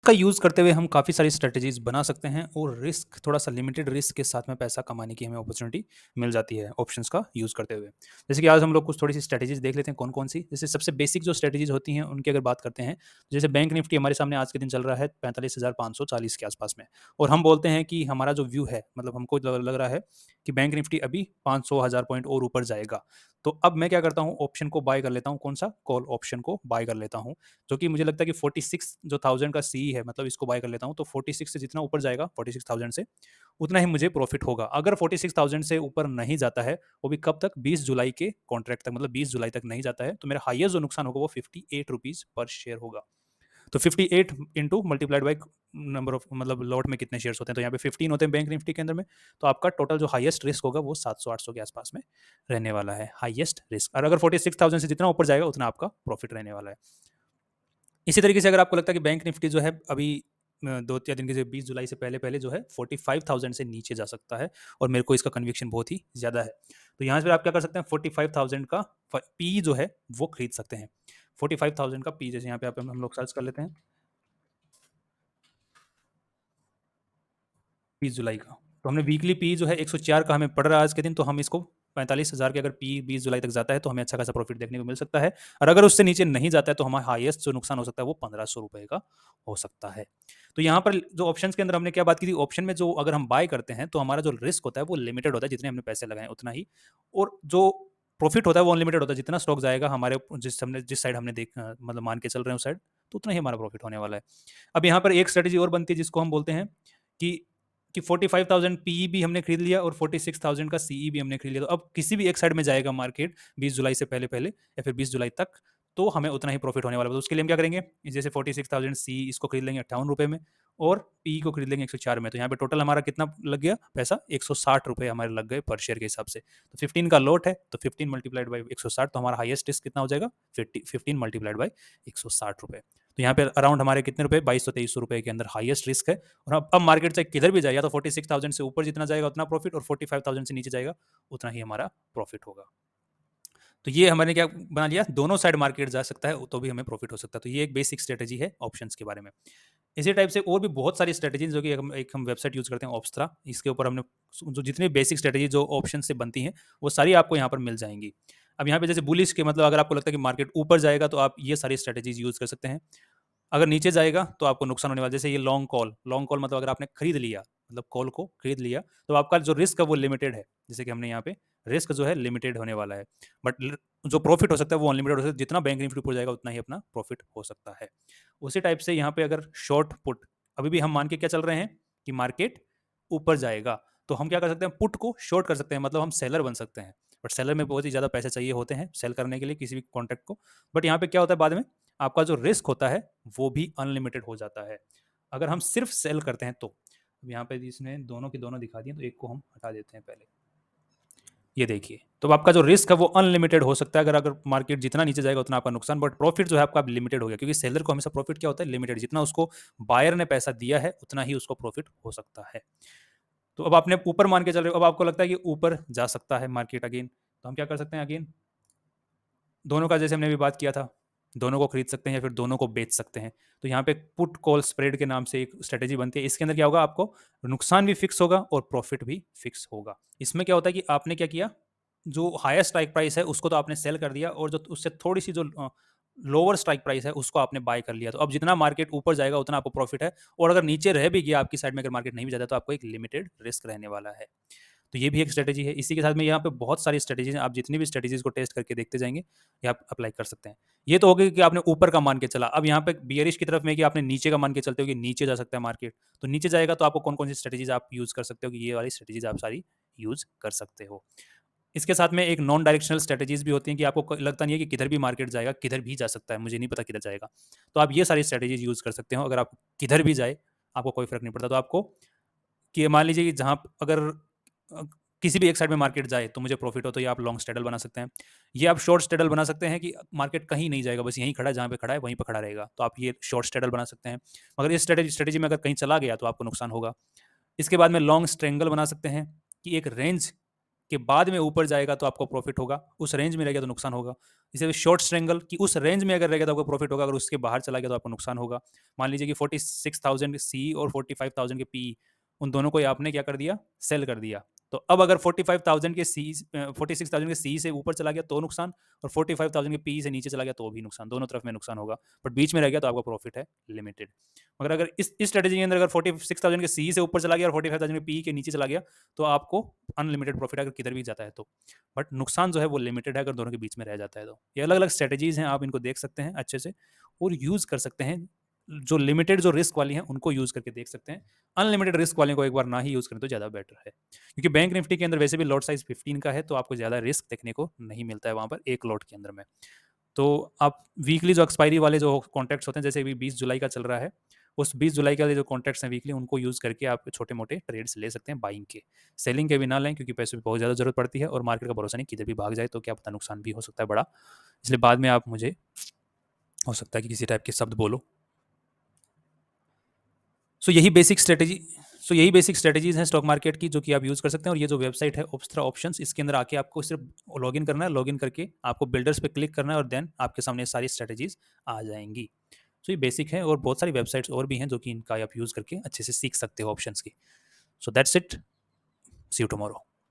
का यूज़ करते हुए हम काफ़ी सारी स्ट्रैटेजीज़ बना सकते हैं और रिस्क थोड़ा-सा लिमिटेड रिस्क के साथ में पैसा कमाने की हमें अपॉर्च्युनिटी मिल जाती है ऑप्शंस का यूज़ करते हुए। जैसे कि आज हम लोग कुछ थोड़ी-सी स्ट्रैटेजीज़ देख लेते हैं कौन-कौन सी। जैसे सबसे बेसिक जो स्ट्रैटेजीज़ होती हैं उनकी अगर बात करते हैं, जैसे बैंक निफ्टी हमारे सामने आज के दिन चल रहा है 45,540 के आस-पास में और हम बोलते हैं कि हमारा जो व्यू है मतलब हमको लग रहा है कि बैंक निफ्टी अभी 500 हज़ार पॉइंट और ऊपर जाएगा। तो अब मैं क्या करता हूँ ऑप्शन को बाय कर लेता हूँ, कौन-सा? कॉल ऑप्शन को बाय कर लेता हूँ। जो कि मुझे लगता है कि 46 जो 1000 का सी है मतलब इसको बाय कर लेता हूँ तो 46 से जितना ऊपर जाएगा 46,000 से उतना ही मुझे प्रॉफिट होगा। अगर 46,000 से ऊपर नहीं जाता है, वो भी कब तक? 20 जुलाई के कॉन्ट्रैक्ट तक मतलब 20 जुलाई तक नहीं जाता है, तो मेरा हाईएस्ट जो नुकसान होगा वो 58 रुपीज़ पर शेयर होगा। तो 58 into multiplied by number of मतलब लॉट में कितने शेयर्स होते हैं, तो यहाँ पे 15 होते हैं बैंक निफ्टी के अंदर में, तो आपका टोटल जो हाईएस्ट रिस्क होगा वो 700-800 के आसपास में रहने वाला है, हाईएस्ट रिस्क। और अगर 46,000 से जितना ऊपर जाएगा उतना आपका प्रॉफिट रहने वाला है। इसी तरीके से अगर आपको लगता है कि बैंक निफ्टी जो है अभी 2-4 दिन के 20 जुलाई से पहले-पहले जो है 45,000 से नीचे जा सकता है और मेरे को इसका कन्विक्शन बहुत ही ज़्यादा है। तो यहाँ से आप क्या कर सकते हैं 45,000 का फ पी जो है वो खरीद सकते हैं। 45,000 का पी जैसे यहाँ पे आप हम लोग सर्च कर लेते हैं 20 जुलाई का। तो हमने वीकली पी जो है 104 का हमें पड़ रहा है आज के दिन, तो हम इसको 45,000 के अगर पी 20 जुलाई तक जाता है तो हमें अच्छा खासा प्रॉफिट देखने को मिल सकता है और अगर उससे नीचे नहीं जाता है तो हमारा हाईएस्ट जो नुकसान हो सकता है वो 1500 रुपए का हो सकता है। तो यहाँ पर जो ऑप्शंस के अंदर हमने क्या बात की थी, ऑप्शन में जो अगर हम बाय करते हैं तो हमारा जो रिस्क होता है वो लिमिटेड होता है, जितने हमने पैसे लगाए उतना ही, और जो प्रॉफिट होता है वो अनलिमिटेड होता है, जितना स्टॉक जाएगा हमारे जिस साइड हमने मतलब मान के चल रहे हैं उस साइड, तो उतना ही हमारा प्रॉफिट होने वाला है। अब यहाँ पर एक स्ट्रेटेजी और बनती है जिसको हम बोलते हैं कि 45,000 पीई भी हमने खरीद लिया और 46,000 का सीई भी हमने खरीद लिया, तो अब किसी भी एक साइड में जाएगा मार्केट 20 जुलाई से पहले-पहले या फिर 20 जुलाई तक, तो हमें उतना ही प्रॉफिट होने वाला है। तो उसके लिए हम क्या करेंगे, जैसे 46,000 सी इसको खरीद लेंगे ₹58 में और पी को खरीद लेंगे 104 में, तो यहाँ पे टोटल हमारा कितना लग गया पैसा, ₹160 हमारे लग गए पर शेयर के हिसाब से। तो 15 का लॉट है, तो 15 मल्टीप्लाइड बाय 160, तो हमारा हाईएस्ट रिस्क कितना हो जाएगा? 15 मल्टीप्लाइड बाय ₹160। तो यहाँ पे अराउंड हमारे कितने रुपए, 2200-2300 रुपए के अंदर हाईएस्ट रिस्क है। और अब मार्केट चाहे किधर भी जाए, या तो 46,000 से ऊपर जितना जाएगा उतना प्रॉफिट, और 45,000 से नीचे जाएगा उतना ही हमारा प्रॉफिट होगा। तो ये हमने क्या बना लिया, दोनों साइड मार्केट जा सकता है तो भी हमें प्रॉफिट हो सकता है। तो ये एक बेसिक स्ट्रेटेजी है ऑप्शंस के बारे में। इसी टाइप से और भी बहुत सारी स्ट्रेटेजीज जो कि हम वेबसाइट यूज करते हैं ऑप्स्ट्रा, इसके ऊपर हमने जो जितनी बेसिक स्ट्रेटेजी जो ऑप्शन से बनती हैं वो सारी आपको यहाँ पर मिल जाएंगी। अब यहाँ पे जैसे बुलिश के मतलब अगर आपको लगता है कि मार्केट ऊपर जाएगा तो आप ये सारी स्ट्रेटेजीज यूज कर सकते हैं। अगर नीचे जाएगा तो आपको नुकसान होने वाला है। जैसे ये लॉन्ग कॉल मतलब अगर आपने खरीद लिया, मतलब कॉल को खरीद लिया, तो आपका जो रिस्क है वो लिमिटेड है। जैसे कि हमने यहाँ पे रिस्क जो है लिमिटेड होने वाला है, बट जो प्रॉफिट हो सकता है वो अनलिमिटेड हो सकता है, जितना बैंक निफ्टी ऊपर जाएगा उतना ही अपना प्रॉफिट हो सकता है। उसी टाइप से यहाँ पे अगर शॉर्ट पुट, अभी भी हम मान के क्या चल रहे हैं कि मार्केट ऊपर जाएगा, तो हम क्या कर सकते हैं, पुट को शॉर्ट कर सकते हैं, मतलब हम सेलर बन सकते हैं। बट सेलर में बहुत ही ज़्यादा पैसे चाहिए होते हैं सेल करने के लिए किसी भी कॉन्ट्रैक्ट को। बट यहाँ पे क्या होता है, बाद में आपका जो रिस्क होता है वो भी अनलिमिटेड हो जाता है अगर हम सिर्फ सेल करते हैं तो। अब यहाँ पे इसने दोनों के दोनों दिखा दिए, तो एक को हम हटा देते हैं पहले। ये देखिए, तो आपका जो रिस्क है वो अनलिमिटेड हो सकता है, अगर अगर मार्केट जितना नीचे जाएगा उतना आपका नुकसान, बट प्रॉफिट जो है आपका लिमिटेड हो गया, क्योंकि सेलर को हमेशा प्रॉफिट क्या होता है, लिमिटेड, जितना उसको बायर ने पैसा दिया है उतना ही उसको प्रॉफिट हो सकता है। तो अब आपने ऊपर मान के चल रहे हो, अब आपको लगता है कि ऊपर जा सकता है मार्केट अगेन, तो हम क्या कर सकते हैं, अगेन दोनों का जैसे हमने अभी बात किया था, दोनों को खरीद सकते हैं या फिर दोनों को बेच सकते हैं। तो यहाँ पे पुट कॉल स्प्रेड के नाम से एक स्ट्रेटेजी बनती है। इसके अंदर क्या होगा, आपको नुकसान भी फिक्स होगा और प्रॉफिट भी फिक्स होगा। इसमें क्या होता है कि आपने क्या किया, जो हायर स्ट्राइक प्राइस है उसको तो आपने सेल कर दिया, और जो उससे थोड़ी सी जो लोअर स्ट्राइक प्राइस है उसको आपने बाय कर लिया। तो अब जितना मार्केट ऊपर जाएगा उतना आपको प्रॉफिट है, और अगर नीचे रह भी गया आपकी साइड में, अगर मार्केट नहीं भी जाता, तो आपको एक लिमिटेड रिस्क रहने वाला है। तो ये भी एक स्ट्रेटेजी है। इसी के साथ में यहाँ पे बहुत सारी स्ट्रेटेजीज हैं, आप जितनी भी स्ट्रेटेजीज को टेस्ट करके देखते जाएंगे, ये आप अप्लाई कर सकते हैं। ये तो हो गई कि आपने ऊपर का मान के चला। अब यहाँ पे बियरिश की तरफ में कि आपने नीचे का मान के चलते हो कि नीचे जा सकता है मार्केट, तो नीचे जाएगा तो आपको कौन कौन सी स्ट्रेटेजीज आप यूज कर सकते हो, कि ये वाली स्ट्रेटेजीज आप सारी यूज कर सकते हो। इसके साथ में एक नॉन डायरेक्शनल स्ट्रेटेजीज भी होती हैं, कि आपको लगता नहीं है कि किधर भी मार्केट जाएगा, किधर भी जा सकता है, मुझे नहीं पता किधर जाएगा, तो आप ये सारी स्ट्रेटेजीज यूज कर सकते हो। अगर आप किधर भी जाए आपको कोई फर्क नहीं पड़ता, तो आपको कि मान लीजिए कि जहाँ अगर अ, किसी भी एक साइड में मार्केट जाए तो मुझे प्रॉफिट हो, तो ये आप लॉन्ग स्ट्रेडल बना सकते हैं। ये आप शॉर्ट स्ट्रेडल बना सकते हैं कि मार्केट कहीं नहीं जाएगा, बस यहीं खड़ा है, जहाँ पे खड़ा है वहीं पे खड़ा रहेगा, तो आप ये शॉर्ट स्ट्रेडल बना सकते हैं। मगर इस स्ट्रेटेजी में अगर कहीं चला गया तो आपको नुकसान होगा। इसके बाद में लॉन्ग स्ट्रेंगल बना सकते हैं, कि एक रेंज के बाद में ऊपर जाएगा तो आपको प्रॉफिट होगा, उस रेंज में रहेगा तो नुकसान होगा। इसे शॉर्ट स्ट्रेंगल कि उस रेंज में अगर रहेगा तो आपको प्रॉफिट होगा, अगर उसके बाहर चला गया तो आपको नुकसान होगा। मान लीजिए कि 46,000 सी और 45,000 के पी, उन दोनों को आपने क्या कर दिया, सेल कर दिया। तो अब अगर 45,000 के सी 46,000 के सी से ऊपर चला गया तो नुकसान, और 45,000 के पी से नीचे चला गया तो भी नुकसान, दोनों तरफ में नुकसान होगा। बट बीच में रह गया तो आपका प्रॉफिट है लिमिटेड। मगर अगर इस स्ट्रेटेजी के अंदर अगर 46,000 के सी से ऊपर चला गया और 45,000 के पी के नीचे चला गया तो आपको अनलिमिटेड प्रॉफिट अगर किधर भी जाता है तो। बट नुकसान जो है वो लिमिटेड है अगर दोनों के बीच में रह जाता है तो। ये अलग अलग स्ट्रेटेजीज हैं, आप इनको देख सकते हैं अच्छे से और यूज कर सकते हैं। जो लिमिटेड जो रिस्क वाली हैं उनको यूज करके देख सकते हैं, अनलिमिटेड रिस्क वाले को एक बार ना ही यूज करें तो ज़्यादा बेटर है। क्योंकि बैंक निफ्टी के अंदर वैसे भी लॉट साइज 15 का है तो आपको ज़्यादा रिस्क देखने को नहीं मिलता है वहाँ पर एक लॉट के अंदर में। तो आप वीकली जो एक्सपायरी वाले जो कॉन्ट्रैक्ट्स होते हैं, जैसे अभी 20 जुलाई का चल रहा है, उस 20 जुलाई के जो कॉन्ट्रैक्ट्स हैं वीकली, उनको यूज़ करके आप छोटे मोटे ट्रेड्स ले सकते हैं बाइंग के। सेलिंग के भी ना लें क्योंकि पैसे की बहुत ज़्यादा ज़रूरत पड़ती है और मार्केट का भरोसा नहीं, किधर भी भाग जाए तो क्या पता नुकसान भी हो सकता है बड़ा। इसलिए बाद में आप मुझे हो सकता है कि किसी टाइप के शब्द बोलो। सो यही बेसिक स्ट्रेटेजी यही बेसिक स्ट्रेटेजीज हैं स्टॉक मार्केट की जो कि आप यूज़ कर सकते हैं। और ये जो वेबसाइट है ऑप्स्ट्रा ऑप्शंस, इसके अंदर आके आपको सिर्फ लॉगिन करना है, लॉगिन करके आपको बिल्डर्स पे क्लिक करना है और देन आपके सामने सारी स्ट्रेटेजीज आ जाएंगी। सो ये बेसिक है और बहुत सारी वेबसाइट्स और भी हैं जो कि इनका आप यूज़ करके अच्छे से सीख सकते हो ऑप्शंस की। So that's it, see you tomorrow.